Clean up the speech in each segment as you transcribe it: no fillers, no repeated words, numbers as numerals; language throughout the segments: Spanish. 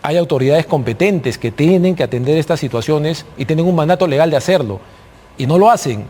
hay autoridades competentes que tienen que atender estas situaciones y tienen un mandato legal de hacerlo. Y no lo hacen.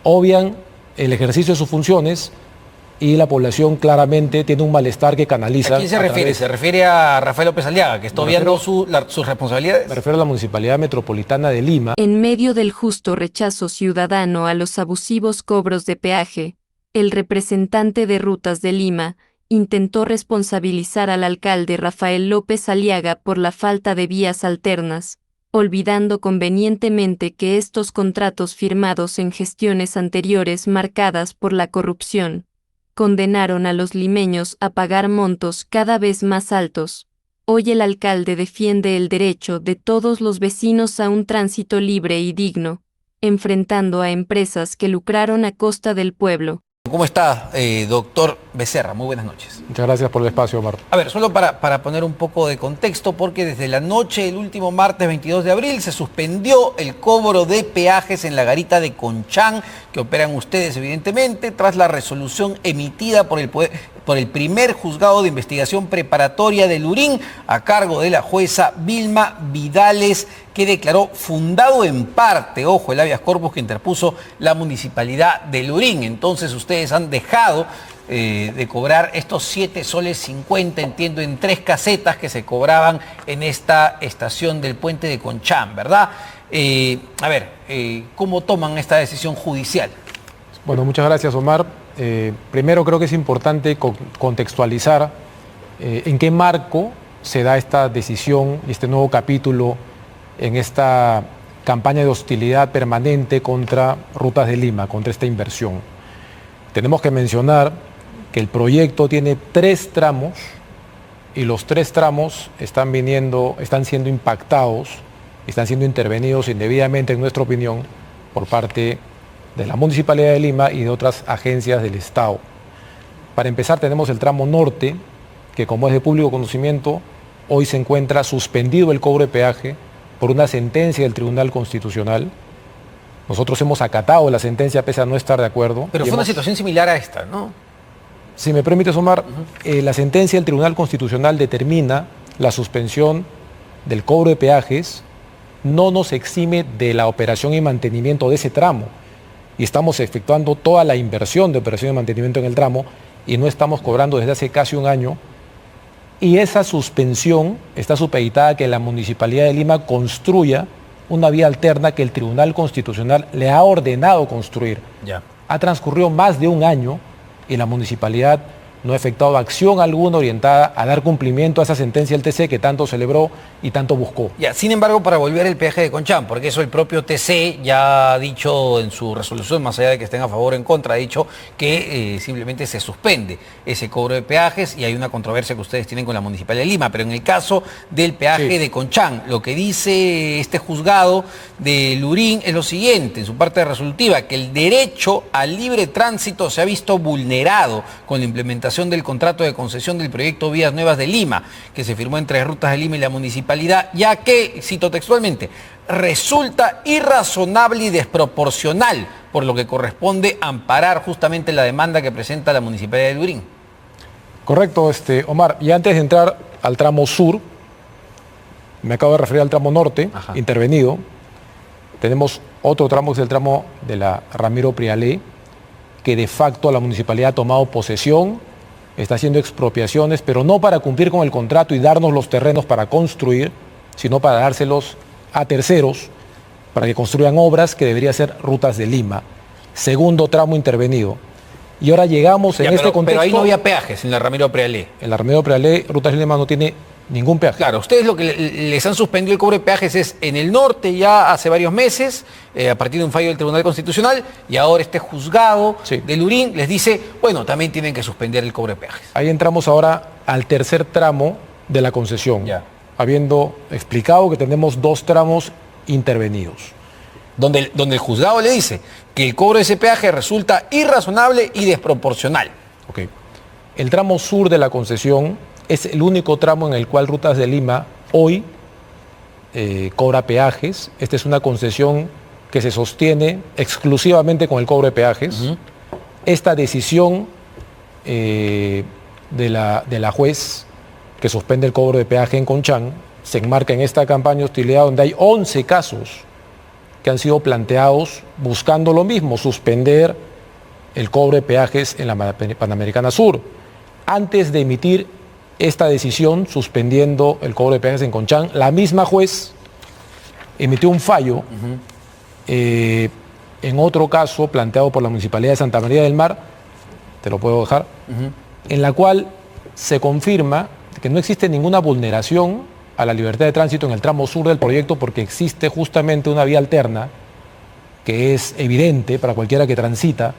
Obvian el ejercicio de sus funciones y la población claramente tiene un malestar que canaliza. ¿A quién se refiere? ¿Se refiere a Rafael López Aliaga, que está obviando sus responsabilidades? Me refiero a la Municipalidad Metropolitana de Lima. En medio del justo rechazo ciudadano a los abusivos cobros de peaje, el representante de Rutas de Lima intentó responsabilizar al alcalde Rafael López Aliaga por la falta de vías alternas, olvidando convenientemente que estos contratos firmados en gestiones anteriores marcadas por la corrupción condenaron a los limeños a pagar montos cada vez más altos. Hoy el alcalde defiende el derecho de todos los vecinos a un tránsito libre y digno, enfrentando a empresas que lucraron a costa del pueblo. ¿Cómo está, doctor Becerra? Muy buenas noches. Muchas gracias por el espacio, Omar. A ver, solo para poner un poco de contexto, porque desde la noche del último martes 22 de abril se suspendió el cobro de peajes en la garita de Conchán, que operan ustedes evidentemente, tras la resolución emitida por el primer juzgado de investigación preparatoria de Lurín, a cargo de la jueza Vilma Vidales, que declaró fundado en parte, ojo, el habeas corpus que interpuso la municipalidad de Lurín. Entonces ustedes han dejado de cobrar estos 7 soles 50, entiendo, en 3 casetas que se cobraban en esta estación del puente de Conchán, ¿verdad? A ver, ¿cómo toman esta decisión judicial? Bueno, muchas gracias, Omar. Primero creo que es importante contextualizar en qué marco se da esta decisión y este nuevo capítulo en esta campaña de hostilidad permanente contra Rutas de Lima, contra esta inversión. Tenemos que mencionar que el proyecto tiene 3 tramos y los 3 tramos están siendo impactados, están siendo intervenidos indebidamente, en nuestra opinión, por parte de la Municipalidad de Lima y de otras agencias del Estado. Para empezar, tenemos el tramo norte, que como es de público conocimiento, hoy se encuentra suspendido el cobro de peaje por una sentencia del Tribunal Constitucional. Nosotros hemos acatado la sentencia pese a no estar de acuerdo. Pero fue una situación similar a esta, ¿no? Si me permites, Omar, la sentencia del Tribunal Constitucional determina la suspensión del cobro de peajes, no nos exime de la operación y mantenimiento de ese tramo. Y estamos efectuando toda la inversión de operación y mantenimiento en el tramo y no estamos cobrando desde hace casi un año. Y esa suspensión está supeditada a que la Municipalidad de Lima construya una vía alterna que el Tribunal Constitucional le ha ordenado construir. Ya. Ha transcurrido más de un año y la municipalidad no ha efectuado acción alguna orientada a dar cumplimiento a esa sentencia del TC que tanto celebró y tanto buscó. Ya, sin embargo, para volver el peaje de Conchán, porque eso el propio TC ya ha dicho en su resolución, más allá de que estén a favor o en contra, ha dicho que simplemente se suspende ese cobro de peajes y hay una controversia que ustedes tienen con la Municipalidad de Lima. Pero en el caso del peaje de Conchán, lo que dice este juzgado de Lurín es lo siguiente, en su parte resolutiva, que el derecho al libre tránsito se ha visto vulnerado con la implementación del contrato de concesión del proyecto Vías Nuevas de Lima, que se firmó entre Rutas de Lima y la municipalidad, ya que, cito textualmente, resulta irrazonable y desproporcional, por lo que corresponde amparar justamente la demanda que presenta la municipalidad de Lurín. Correcto, Omar. Y antes de entrar al tramo sur, me acabo de referir al tramo norte, intervenido. Tenemos otro tramo, que es el tramo de la Ramiro Prialé, que de facto la municipalidad ha tomado posesión, está haciendo expropiaciones, pero no para cumplir con el contrato y darnos los terrenos para construir, sino para dárselos a terceros, para que construyan obras que debería ser Rutas de Lima. Segundo tramo intervenido. Y ahora llegamos en este contexto... Pero ahí no había peajes en la Ramiro Prialé. En la Ramiro Prialé, Rutas de Lima no tiene ningún peaje. Claro, ustedes lo que les han suspendido el cobro de peajes es en el norte ya hace varios meses, a partir de un fallo del Tribunal Constitucional, y ahora este juzgado de Lurín les dice, bueno, también tienen que suspender el cobro de peajes. Ahí entramos ahora al tercer tramo de la concesión, habiendo explicado que tenemos 2 tramos intervenidos. Donde el juzgado le dice que el cobro de ese peaje resulta irrazonable y desproporcional. Ok. El tramo sur de la concesión es el único tramo en el cual Rutas de Lima hoy cobra peajes. Esta es una concesión que se sostiene exclusivamente con el cobro de peajes. Esta decisión de la juez que suspende el cobro de peaje en Conchán se enmarca en esta campaña de hostilidad donde hay 11 casos que han sido planteados buscando lo mismo, suspender el cobro de peajes en la Panamericana Sur. Antes de emitir esta decisión, suspendiendo el cobro de peajes en Conchán, la misma juez emitió un fallo en otro caso planteado por la Municipalidad de Santa María del Mar, te lo puedo dejar, en la cual se confirma que no existe ninguna vulneración a la libertad de tránsito en el tramo sur del proyecto porque existe justamente una vía alterna que es evidente para cualquiera que transita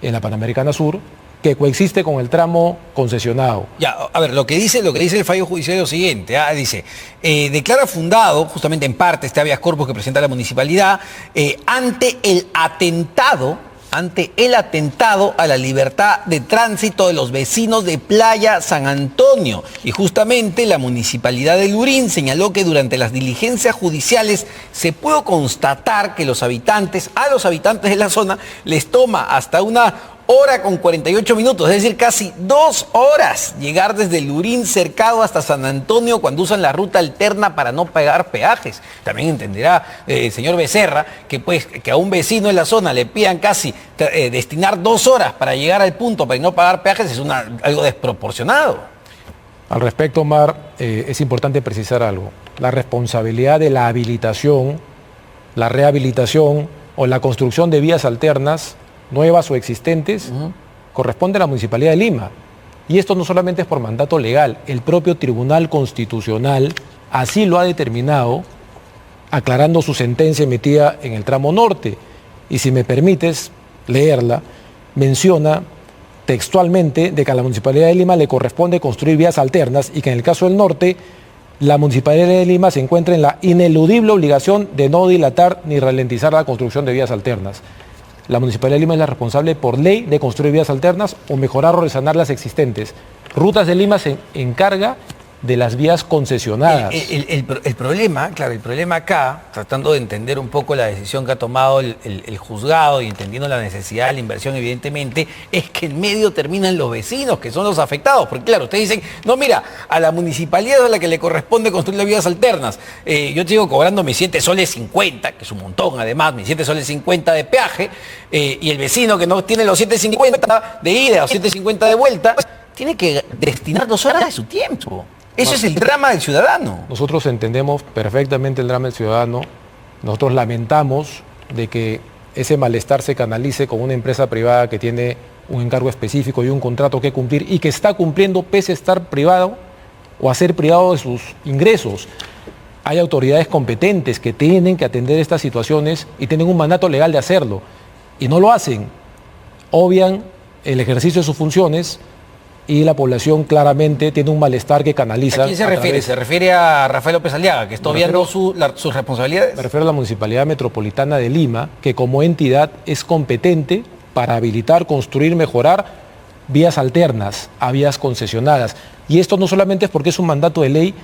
en la Panamericana Sur, que coexiste con el tramo concesionado. Ya, a ver, lo que dice el fallo judicial es lo siguiente, dice, declara fundado, justamente en parte, este habeas corpus que presenta la municipalidad, ante el atentado a la libertad de tránsito de los vecinos de Playa San Antonio. Y justamente la Municipalidad de Lurín señaló que durante las diligencias judiciales se pudo constatar que a los habitantes de la zona les toma hasta 1 hora con 48 minutos, es decir, casi 2 horas llegar desde Lurín cercado hasta San Antonio cuando usan la ruta alterna para no pagar peajes. También entenderá, señor Becerra, que a un vecino de la zona le pidan casi destinar 2 horas para llegar al punto para no pagar peajes es algo desproporcionado. Al respecto, Omar, es importante precisar algo. La responsabilidad de la habilitación, la rehabilitación o la construcción de vías alternas nuevas o existentes, corresponde a la Municipalidad de Lima. Y esto no solamente es por mandato legal, el propio Tribunal Constitucional así lo ha determinado, aclarando su sentencia emitida en el tramo norte. Y si me permites leerla, menciona textualmente de que a la Municipalidad de Lima le corresponde construir vías alternas y que en el caso del norte, la Municipalidad de Lima se encuentra en la ineludible obligación de no dilatar ni ralentizar la construcción de vías alternas. La Municipalidad de Lima es la responsable por ley de construir vías alternas o mejorar o resanar las existentes. Rutas de Lima se encarga de las vías concesionadas. El problema acá, tratando de entender un poco la decisión que ha tomado el juzgado y entendiendo la necesidad de la inversión, evidentemente, es que en medio terminan los vecinos, que son los afectados. Porque claro, ustedes dicen, no, mira, a la municipalidad es a la que le corresponde construir las vías alternas. Yo sigo cobrando mis 7 soles 50, que es un montón además, mis 7 soles 50 de peaje, y el vecino que no tiene los 7.50 de ida, los 7.50 de vuelta, tiene que destinar 2 horas de su tiempo. Eso es el drama del ciudadano. Nosotros entendemos perfectamente el drama del ciudadano. Nosotros lamentamos de que ese malestar se canalice con una empresa privada que tiene un encargo específico y un contrato que cumplir y que está cumpliendo pese a estar privado o a ser privado de sus ingresos. Hay autoridades competentes que tienen que atender estas situaciones y tienen un mandato legal de hacerlo. Y no lo hacen. Obvian el ejercicio de sus funciones y la población claramente tiene un malestar que canaliza. ¿A quién se refiere? ¿Se refiere a Rafael López Aliaga, que está obviando sus responsabilidades? Me refiero a la Municipalidad Metropolitana de Lima, que como entidad es competente para habilitar, construir, mejorar vías alternas a vías concesionadas. Y esto no solamente es porque es un mandato de ley,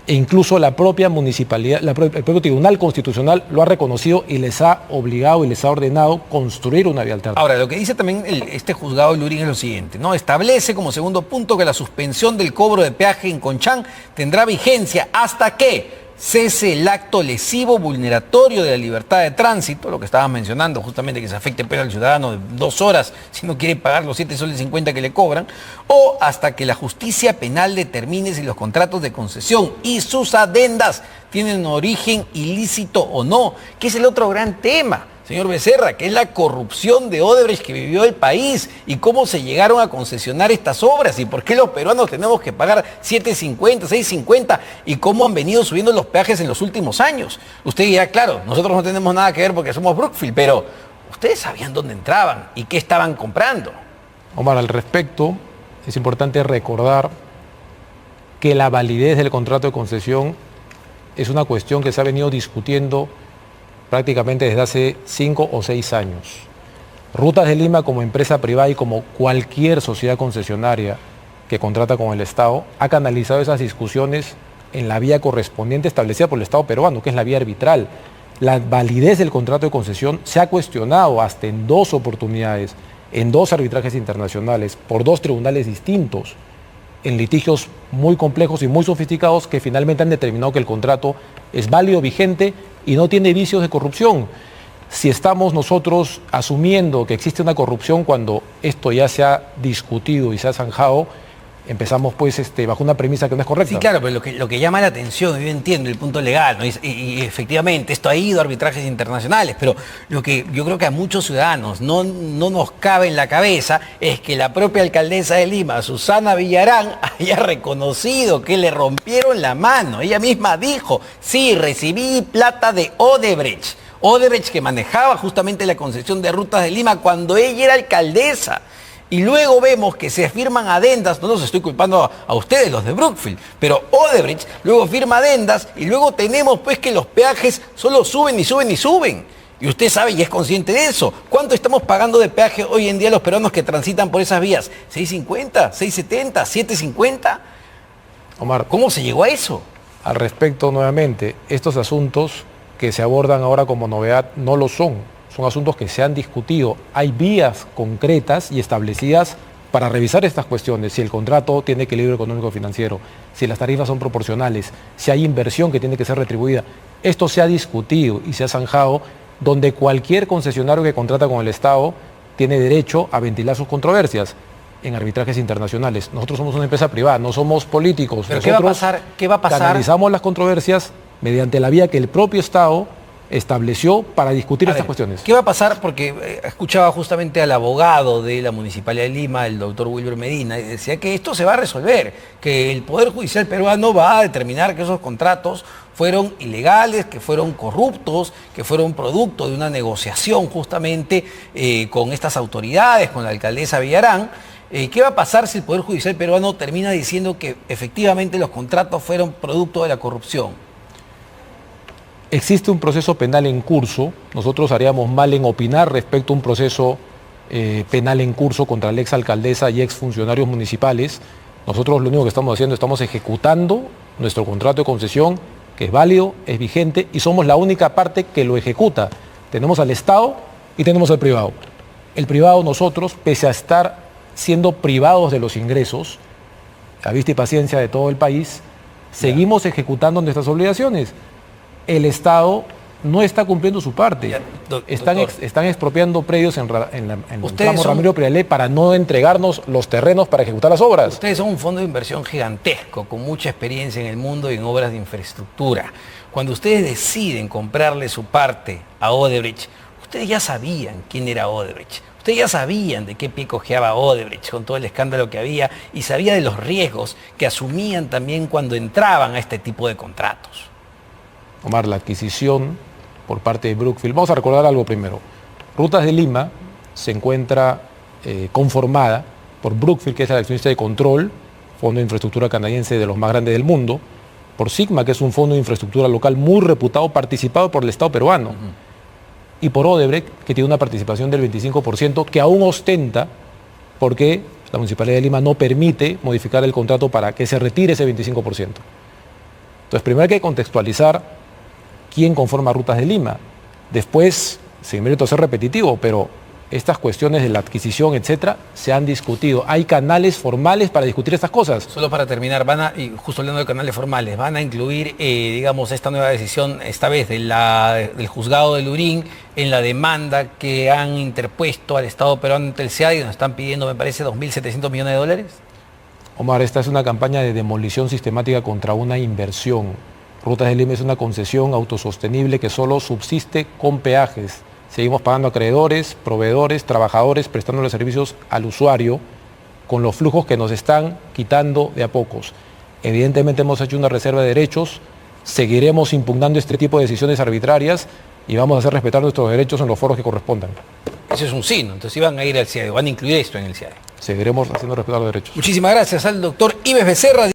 e incluso la propia municipalidad, el propio Tribunal Constitucional lo ha reconocido y les ha obligado y les ha ordenado construir una vía alterna. Ahora, lo que dice también este juzgado de Lurín es lo siguiente, ¿no? Establece como segundo punto que la suspensión del cobro de peaje en Conchán tendrá vigencia hasta que cese el acto lesivo vulneratorio de la libertad de tránsito, lo que estabas mencionando, justamente que se afecte al ciudadano de 2 horas si no quiere pagar los 7 soles 50 que le cobran, o hasta que la justicia penal determine si los contratos de concesión y sus adendas tienen origen ilícito o no, que es el otro gran tema, señor Becerra, que es la corrupción de Odebrecht que vivió el país y cómo se llegaron a concesionar estas obras y por qué los peruanos tenemos que pagar 7.50, 6.50 y cómo han venido subiendo los peajes en los últimos años. Usted dirá, claro, nosotros no tenemos nada que ver porque somos Brookfield, pero ustedes sabían dónde entraban y qué estaban comprando. Omar, al respecto, es importante recordar que la validez del contrato de concesión es una cuestión que se ha venido discutiendo prácticamente desde hace 5 o 6 años. Rutas de Lima, como empresa privada y como cualquier sociedad concesionaria que contrata con el Estado, ha canalizado esas discusiones en la vía correspondiente establecida por el Estado peruano, que es la vía arbitral. La validez del contrato de concesión se ha cuestionado hasta en 2 oportunidades, en 2 arbitrajes internacionales, por 2 tribunales distintos. en litigios muy complejos y muy sofisticados que finalmente han determinado que el contrato es válido, vigente y no tiene vicios de corrupción. Si estamos nosotros asumiendo que existe una corrupción cuando esto ya se ha discutido y se ha zanjado, empezamos pues bajo una premisa que no es correcta. Sí, claro, pero lo que llama la atención, yo entiendo el punto legal, ¿no? Y efectivamente esto ha ido a arbitrajes internacionales, pero lo que yo creo que a muchos ciudadanos no nos cabe en la cabeza es que la propia alcaldesa de Lima, Susana Villarán, haya reconocido que le rompieron la mano. Ella misma dijo, sí, recibí plata de Odebrecht. Odebrecht, que manejaba justamente la concesión de Rutas de Lima cuando ella era alcaldesa. Y luego vemos que se firman adendas, no los estoy culpando a ustedes, los de Brookfield, pero Odebrecht luego firma adendas y luego tenemos pues que los peajes solo suben y suben y suben. Y usted sabe y es consciente de eso. ¿Cuánto estamos pagando de peaje hoy en día los peruanos que transitan por esas vías? ¿6.50? ¿6.70? ¿7.50? Omar, ¿Cómo se llegó a eso? al respecto nuevamente, estos asuntos que se abordan ahora como novedad no lo son. Son asuntos que se han discutido. Hay vías concretas y establecidas para revisar estas cuestiones. Si el contrato tiene equilibrio económico-financiero, si las tarifas son proporcionales, si hay inversión que tiene que ser retribuida. Esto se ha discutido y se ha zanjado donde cualquier concesionario que contrata con el Estado tiene derecho a ventilar sus controversias en arbitrajes internacionales. Nosotros somos una empresa privada, no somos políticos. ¿Pero nosotros qué va a pasar? Canalizamos las controversias mediante la vía que el propio Estado estableció para discutir estas cuestiones. ¿Qué va a pasar? Porque escuchaba justamente al abogado de la Municipalidad de Lima, el doctor Wilber Medina, y decía que esto se va a resolver, que el Poder Judicial peruano va a determinar que esos contratos fueron ilegales, que fueron corruptos, que fueron producto de una negociación justamente con estas autoridades, con la alcaldesa Villarán. ¿Qué va a pasar si el Poder Judicial peruano termina diciendo que efectivamente los contratos fueron producto de la corrupción? Existe un proceso penal en curso. Nosotros haríamos mal en opinar respecto a un proceso penal en curso contra la exalcaldesa y exfuncionarios municipales. Nosotros lo único que estamos haciendo, estamos ejecutando nuestro contrato de concesión, que es válido, es vigente, y somos la única parte que lo ejecuta. Tenemos al Estado y tenemos al privado. El privado, nosotros, pese a estar siendo privados de los ingresos, a vista y paciencia de todo el país, seguimos ejecutando nuestras obligaciones. El Estado no está cumpliendo su parte. Están expropiando predios en el tramo Ramiro Prialé para no entregarnos los terrenos para ejecutar las obras. Ustedes son un fondo de inversión gigantesco, con mucha experiencia en el mundo y en obras de infraestructura. Cuando ustedes deciden comprarle su parte a Odebrecht, ustedes ya sabían quién era Odebrecht. Ustedes ya sabían de qué pie cojeaba Odebrecht con todo el escándalo que había y sabía de los riesgos que asumían también cuando entraban a este tipo de contratos. Omar, la adquisición por parte de Brookfield. Vamos a recordar algo primero. Rutas de Lima se encuentra conformada por Brookfield, que es el accionista de control, fondo de infraestructura canadiense de los más grandes del mundo, por Sigma, que es un fondo de infraestructura local muy reputado, participado por el Estado peruano, y por Odebrecht, que tiene una participación del 25%, que aún ostenta porque la Municipalidad de Lima no permite modificar el contrato para que se retire ese 25%. Entonces, primero hay que contextualizar quién conforma Rutas de Lima. Después, sin mérito a ser repetitivo, pero estas cuestiones de la adquisición, etcétera, se han discutido. Hay canales formales para discutir estas cosas. Solo para terminar, y justo hablando de canales formales, van a incluir, digamos, esta nueva decisión, esta vez del juzgado de Lurín, en la demanda que han interpuesto al Estado peruano ante el SEAD y nos están pidiendo, me parece, 2.700 millones de dólares. Omar, esta es una campaña de demolición sistemática contra una inversión. Rutas de Lima es una concesión autosostenible que solo subsiste con peajes. Seguimos pagando acreedores, proveedores, trabajadores, prestándole servicios al usuario con los flujos que nos están quitando de a pocos. Evidentemente hemos hecho una reserva de derechos, seguiremos impugnando este tipo de decisiones arbitrarias y vamos a hacer respetar nuestros derechos en los foros que correspondan. Eso es un signo, entonces iban a ir al CIADE, van a incluir esto en el CIADE. Seguiremos haciendo respetar los derechos. Muchísimas gracias al doctor Ives Becerra.